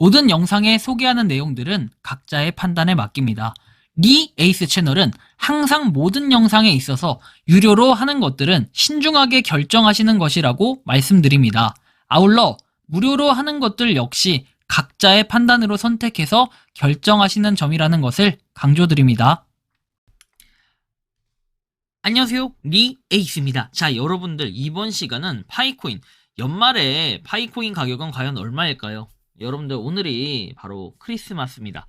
모든 영상에 소개하는 내용들은 각자의 판단에 맡깁니다. 리 에이스 채널은 항상 모든 영상에 있어서 유료로 하는 것들은 신중하게 결정하시는 것이라고 말씀드립니다. 아울러 무료로 하는 것들 역시 각자의 판단으로 선택해서 결정하시는 점이라는 것을 강조드립니다. 안녕하세요, 리 에이스입니다. 자, 여러분들 이번 시간은 파이코인, 연말에 파이코인 가격은 과연 얼마일까요? 여러분들 오늘이 바로 크리스마스입니다.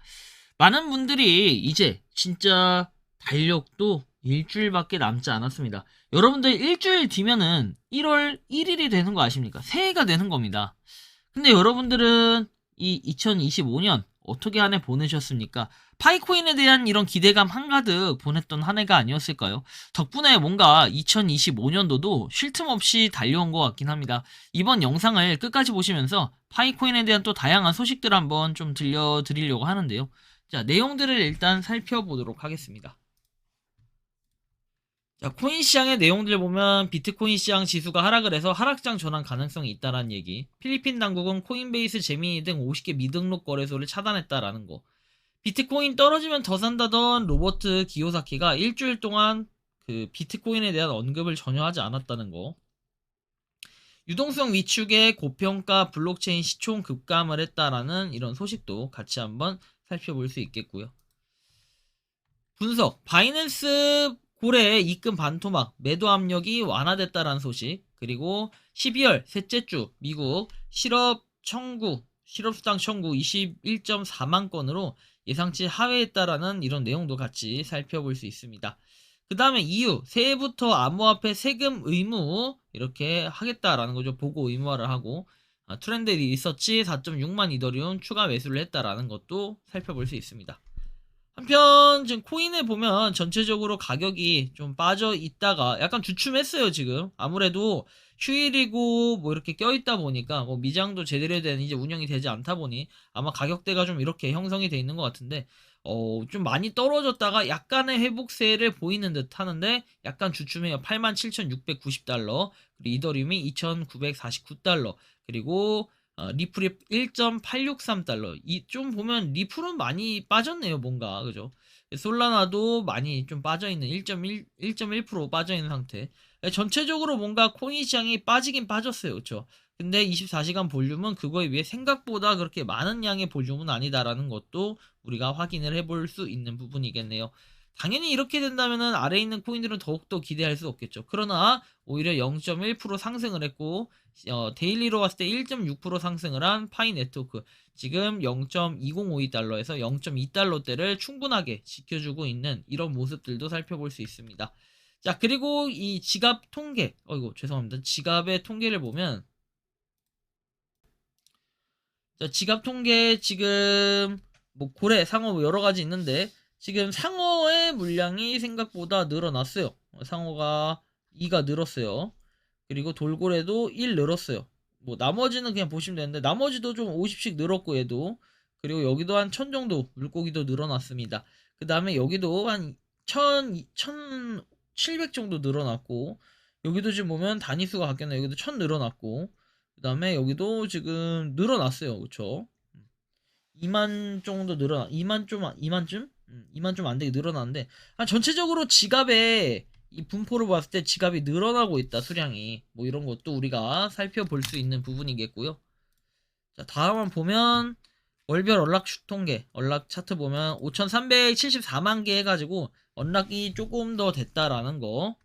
많은 분들이 이제 진짜 달력도 일주일밖에 남지 않았습니다. 여러분들 일주일 뒤면은 1월 1일이 되는 거 아십니까? 새해가 되는 겁니다. 근데 여러분들은 이 2025년 어떻게 한 해 보내셨습니까? 파이코인에 대한 이런 기대감 한가득 보냈던 한 해가 아니었을까요? 덕분에 뭔가 2025년도도 쉴 틈 없이 달려온 것 같긴 합니다. 이번 영상을 끝까지 보시면서 파이코인에 대한 또 다양한 소식들 한번 좀 들려드리려고 하는데요. 자, 내용들을 일단 살펴보도록 하겠습니다. 자, 코인 시장의 내용들 보면 비트코인 시장 지수가 하락을 해서 하락장 전환 가능성이 있다라는 얘기, 필리핀 당국은 코인베이스, 제미니 등 50개 미등록 거래소를 차단했다라는 거, 비트코인 떨어지면 더 산다던 로버트 기요사키가 일주일 동안 그 비트코인에 대한 언급을 전혀 하지 않았다는 거, 유동성 위축에 고평가 블록체인 시총 급감을 했다라는 이런 소식도 같이 한번 살펴볼 수 있겠고요. 분석, 바이낸스 고래의 입금 반토막, 매도 압력이 완화됐다라는 소식, 그리고 12월 셋째 주 미국 실업수당 청구 21.4만 건으로 예상치 하회했다라는 이런 내용도 같이 살펴볼 수 있습니다. 그 다음에 EU 새해부터 암호화폐 세금 의무 이렇게 하겠다라는 거죠. 보고 의무화를 하고, 트렌드 리서치 4.6만 이더리움 추가 매수를 했다라는 것도 살펴볼 수 있습니다. 한편 지금 코인을 보면 전체적으로 가격이 좀 빠져 있다가 약간 주춤했어요. 지금 아무래도 휴일이고 뭐 이렇게 껴있다 보니까 뭐 미장도 제대로 된 이제 운영이 되지 않다 보니 아마 가격대가 좀 이렇게 형성이 돼 있는 것 같은데, 좀 많이 떨어졌다가 약간의 회복세를 보이는 듯 하는데 약간 주춤해요. 87,690달러, 그리고 이더리움이 2,949달러, 그리고 리플이 1.863달러. 이 좀 보면 리플은 많이 빠졌네요, 뭔가. 그죠? 솔라나도 많이 좀 빠져있는 1.1% 빠져있는 상태. 전체적으로 뭔가 코인 시장이 빠지긴 빠졌어요. 그쵸? 근데 24시간 볼륨은 그거에 비해 생각보다 그렇게 많은 양의 볼륨은 아니다라는 것도 우리가 확인을 해볼 수 있는 부분이겠네요. 당연히 이렇게 된다면은 아래에 있는 코인들은 더욱더 기대할 수 없겠죠. 그러나 오히려 0.1% 상승을 했고, 데일리로 봤을 때 1.6% 상승을 한 파이 네트워크, 지금 0.2052달러에서 0.2달러대를 충분하게 지켜주고 있는 이런 모습들도 살펴볼 수 있습니다. 자, 그리고 이 지갑 통계, 죄송합니다. 지갑의 통계를 보면, 자, 지갑 통계 지금 뭐 고래, 상어 뭐 여러 가지 있는데, 지금 상어의 물량이 생각보다 늘어났어요. 상어가 2가 늘었어요. 그리고 돌고래도 1 늘었어요. 뭐 나머지는 그냥 보시면 되는데, 나머지도 좀 50씩 늘었고 얘도, 그리고 여기도 한 1000 정도 물고기도 늘어났습니다. 그 다음에 여기도 한 1700 정도 늘어났고, 여기도 지금 보면 단위수가 바뀌었네. 여기도 1000 늘어났고, 그 다음에 여기도 지금 늘어났어요. 그쵸? 2만 정도 2만쯤? 2만 좀 안 되게 늘어났는데, 전체적으로 지갑에 이 분포를 봤을 때 지갑이 늘어나고 있다, 수량이. 뭐 이런 것도 우리가 살펴볼 수 있는 부분이겠고요. 자, 다음은 보면 월별 언락 통계, 언락 차트 보면 5,374만 개 해가지고 언락이 조금 더 됐다라는 거.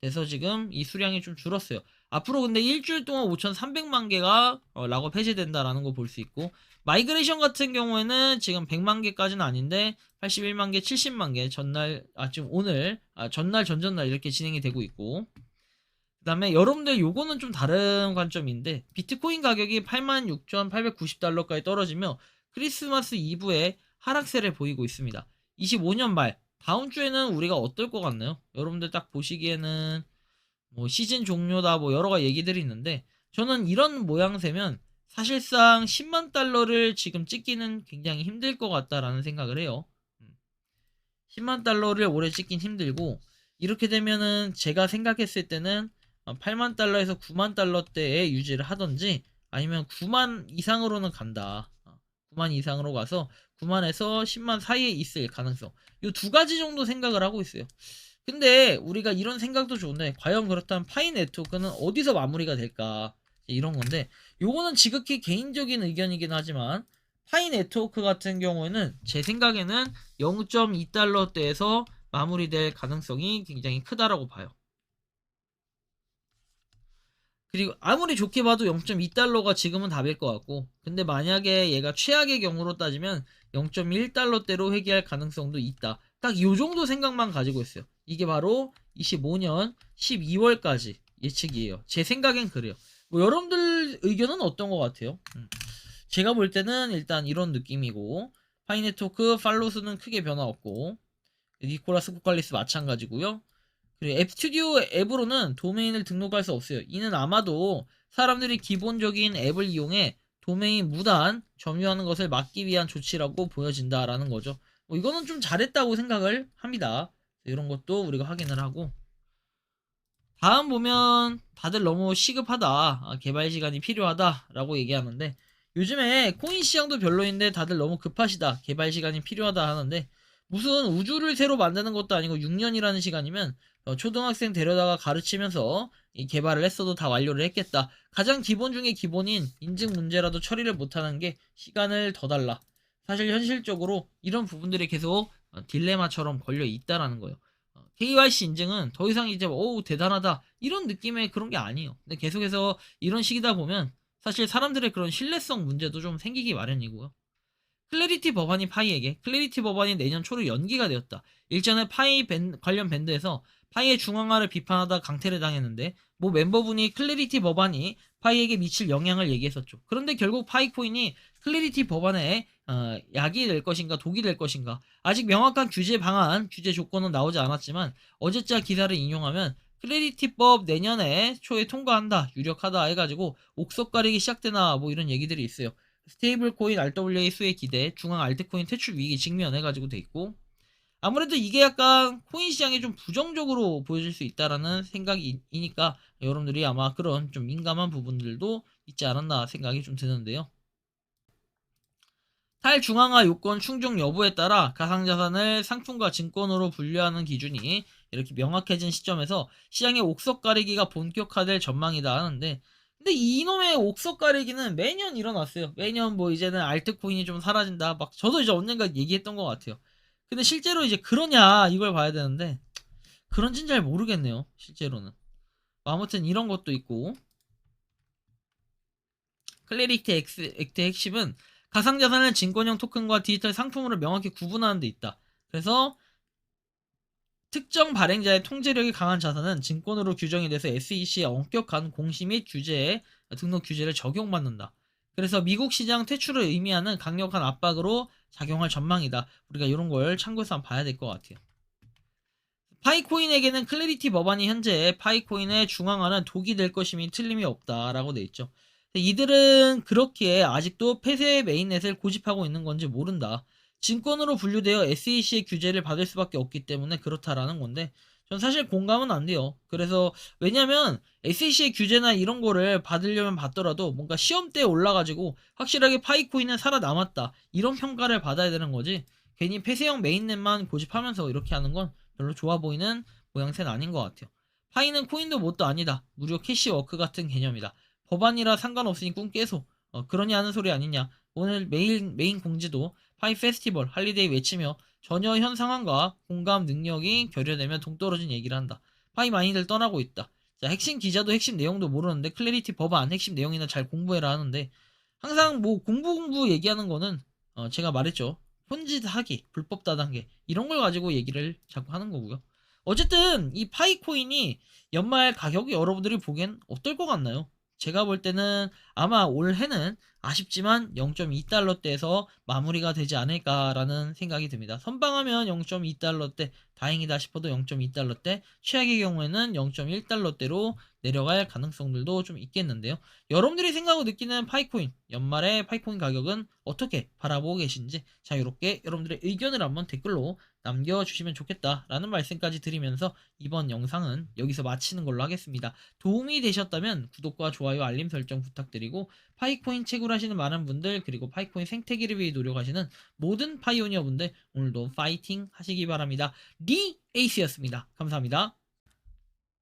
그래서 지금 이 수량이 좀 줄었어요. 앞으로 근데 일주일 동안 5,300만 개가 락업 해제된다라는 거 볼 수 있고, 마이그레이션 같은 경우에는 지금 100만 개까지는 아닌데 81만 개, 70만 개 전날, 지금 오늘, 전날, 전전날 이렇게 진행이 되고 있고, 그 다음에 여러분들 요거는 좀 다른 관점인데, 비트코인 가격이 86,890달러까지 떨어지며 크리스마스 이브에 하락세를 보이고 있습니다. 25년 말 다음 주에는 우리가 어떨 것 같나요? 여러분들 딱 보시기에는 뭐 시즌 종료다 뭐 여러 가지 얘기들이 있는데, 저는 이런 모양새면 사실상 10만 달러를 지금 찍기는 굉장히 힘들 것 같다라는 생각을 해요. 10만 달러를 올해 찍긴 힘들고, 이렇게 되면은 제가 생각했을 때는 8만 달러에서 9만 달러대에 유지를 하던지, 아니면 9만 이상으로는 간다. 9만 이상으로 가서 9만에서 10만 사이에 있을 가능성. 요 두 가지 정도 생각을 하고 있어요. 근데 우리가 이런 생각도 좋은데 과연 그렇다면 파이 네트워크는 어디서 마무리가 될까? 이런 건데 요거는 지극히 개인적인 의견이긴 하지만 파이 네트워크 같은 경우에는 제 생각에는 0.2달러대에서 마무리될 가능성이 굉장히 크다라고 봐요. 그리고 아무리 좋게 봐도 0.2달러가 지금은 답일 것 같고 근데 만약에 얘가 최악의 경우로 따지면 0.1달러대로 회귀할 가능성도 있다. 딱 요 정도 생각만 가지고 있어요. 이게 바로 25년 12월까지 예측이에요. 제 생각엔 그래요. 뭐 여러분들 의견은 어떤 것 같아요? 제가 볼 때는 일단 이런 느낌이고 파이네트워크 팔로우 수는 크게 변화 없고 니콜라스 코칼리스 마찬가지고요. 그리고 앱 스튜디오 앱으로는 도메인을 등록할 수 없어요. 이는 아마도 사람들이 기본적인 앱을 이용해 도메인 무단 점유하는 것을 막기 위한 조치라고 보여진다라는 거죠. 뭐 이거는 좀 잘했다고 생각을 합니다. 이런 것도 우리가 확인을 하고 다음 보면 다들 너무 시급하다, 개발 시간이 필요하다라고 얘기하는데 요즘에 코인 시장도 별로인데 다들 너무 급하시다, 개발 시간이 필요하다 하는데 무슨 우주를 새로 만드는 것도 아니고 6년이라는 시간이면 초등학생 데려다가 가르치면서 이 개발을 했어도 다 완료를 했겠다. 가장 기본 중에 기본인 인증 문제라도 처리를 못하는 게 시간을 더 달라. 사실 현실적으로 이런 부분들이 계속 딜레마처럼 걸려 있다라는 거예요. KYC 인증은 더 이상 이제 어우 대단하다 이런 느낌의 그런 게 아니에요. 근데 계속해서 이런 식이다 보면 사실 사람들의 그런 신뢰성 문제도 좀 생기기 마련이고요. 클래리티 법안이 파이에게 클래리티 법안이 내년 초로 연기가 되었다. 일전에 파이 관련 밴드에서 파이의 중앙화를 비판하다 강퇴를 당했는데 뭐 멤버분이 클래리티 법안이 파이에게 미칠 영향을 얘기했었죠. 그런데 결국 파이코인이 클래리티 법안에 약이 될 것인가 독이 될 것인가 아직 명확한 규제 방안, 규제 조건은 나오지 않았지만 어제자 기사를 인용하면 클래리티법 내년에 초에 통과한다, 유력하다 해가지고 옥석 가리기 시작되나 뭐 이런 얘기들이 있어요. 스테이블 코인 RWA 수의 기대, 중앙 알트코인 퇴출 위기 직면해가지고 돼 있고 아무래도 이게 약간 코인 시장에 좀 부정적으로 보여질 수 있다라는 생각이니까 여러분들이 아마 그런 좀 민감한 부분들도 있지 않았나 생각이 좀 드는데요. 탈중앙화 요건 충족 여부에 따라 가상자산을 상품과 증권으로 분류하는 기준이 이렇게 명확해진 시점에서 시장의 옥석 가리기가 본격화될 전망이다 하는데 근데 이놈의 옥석 가리기는 매년 일어났어요. 매년 뭐 이제는 알트코인이 좀 사라진다. 막 저도 이제 언젠가 얘기했던 것 같아요. 근데 실제로 이제 그러냐 이걸 봐야 되는데 그런진 잘 모르겠네요. 실제로는. 뭐 아무튼 이런 것도 있고 클래리티 액트의 핵심은 가상자산을 증권형 토큰과 디지털 상품으로 명확히 구분하는 데 있다. 그래서 특정 발행자의 통제력이 강한 자산은 증권으로 규정이 돼서 SEC의 엄격한 공시 및 규제에 등록 규제를 적용받는다. 그래서 미국 시장 퇴출을 의미하는 강력한 압박으로 작용할 전망이다. 우리가 이런 걸 참고해서 한번 봐야 될 것 같아요. 파이코인에게는 클래리티 법안이 현재 파이코인의 중앙화는 독이 될 것임이 틀림이 없다라고 돼 있죠. 이들은 그렇기에 아직도 폐쇄 메인넷을 고집하고 있는 건지 모른다. 증권으로 분류되어 SEC의 규제를 받을 수밖에 없기 때문에 그렇다라는 건데 전 사실 공감은 안 돼요. 그래서 왜냐면 SEC의 규제나 이런 거를 받으려면 받더라도 뭔가 시험대에 올라가지고 확실하게 파이코인은 살아남았다, 이런 평가를 받아야 되는 거지 괜히 폐쇄형 메인넷만 고집하면서 이렇게 하는 건 별로 좋아 보이는 모양새는 아닌 것 같아요. 파이는 코인도 뭣도 아니다. 무료 캐시워크 같은 개념이다. 법안이라 상관없으니 꿈 깨소. 그러니 하는 소리 아니냐. 오늘 메인 공지도 파이 페스티벌 할리데이 외치며 전혀 현 상황과 공감 능력이 결여되며 동떨어진 얘기를 한다. 파이 많이들 떠나고 있다. 자, 핵심 기자도 핵심 내용도 모르는데 클래리티 법안 핵심 내용이나 잘 공부해라 하는데 항상 뭐 공부 얘기하는 거는 제가 말했죠. 혼짓 하기, 불법 다단계 이런 걸 가지고 얘기를 자꾸 하는 거고요. 어쨌든 이 파이코인이 연말 가격이 여러분들이 보기엔 어떨 것 같나요? 제가 볼 때는 아마 올해는 아쉽지만 0.2달러대에서 마무리가 되지 않을까라는 생각이 듭니다. 선방하면 0.2달러대 다행이다 싶어도 0.2달러대, 최악의 경우에는 0.1달러대로 내려갈 가능성들도 좀 있겠는데요. 여러분들이 생각하고 느끼는 파이코인, 연말의 파이코인 가격은 어떻게 바라보고 계신지, 자, 이렇게 여러분들의 의견을 한번 댓글로 남겨주시면 좋겠다라는 말씀까지 드리면서 이번 영상은 여기서 마치는 걸로 하겠습니다. 도움이 되셨다면 구독과 좋아요, 알림 설정 부탁드리고 그리고 파이코인 채굴 하시는 많은 분들, 그리고 파이코인 생태계를 위해 노력하시는 모든 파이오니어 분들 오늘도 파이팅 하시기 바랍니다. 리 에이스였습니다. 감사합니다.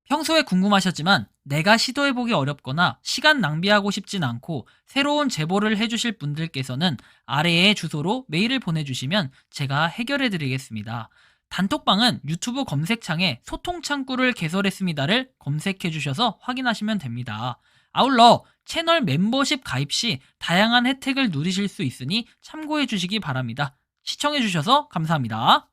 평소에 궁금하셨지만 내가 시도해보기 어렵거나 시간 낭비하고 싶진 않고 새로운 제보를 해주실 분들께서는 아래의 주소로 메일을 보내주시면 제가 해결해드리겠습니다. 단톡방은 유튜브 검색창에 소통창구를 개설했습니다를 검색해주셔서 확인하시면 됩니다. 아울러 채널 멤버십 가입 시 다양한 혜택을 누리실 수 있으니 참고해주시기 바랍니다. 시청해주셔서 감사합니다.